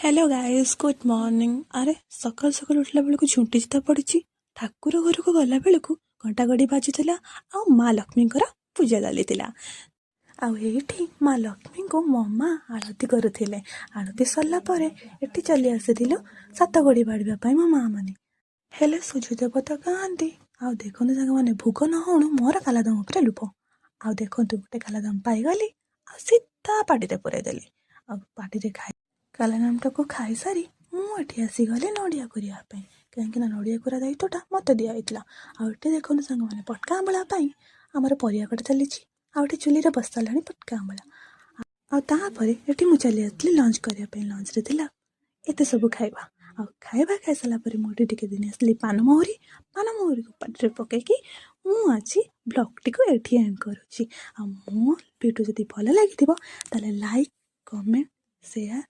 Hello guys good morning. अरे सकाल सकाल उठला बेलू झुंटी चिता पड़ी ठाकुर घर को गला बेलू घंटा घड़ी बाजुला आ माँ लक्ष्मी पूजा चली आठी माँ लक्ष्मी को ममा आरती करुले। आरती सरला एटी चली आसी सात घड़ी बाड़ापी मो माँ मैंने हेले सूर्य देवता कहाँती आ देखु सांग मैंने भोग न हणु मोर कालादम उपर लुभ आ देखु गोटे कालादम पाईगली आ सीधा पाटे पुरईदेली आ पाटे खाई कालादामटा को खाई सारी मुझे आसीगली नड़िया करने कहीं नड़िया कोरा दायित्वटा मत दिखाई आटे देखो सांग मैंने पटका आंबला आमर परिया कटा चली आउटे चुली बस सारे पटका आंबला आपर ये मुझे चली आसली लंच करने लंच रे थिला एत सब खाइबा खाइबा खाई सारापर मुझे टे दिन आसली पान महुरी को पाटे पकईकि मुझे ब्लॉग टी को एंड करुच्ची। मो वीडियो जब भल लगी लाइक कमेंट शेयर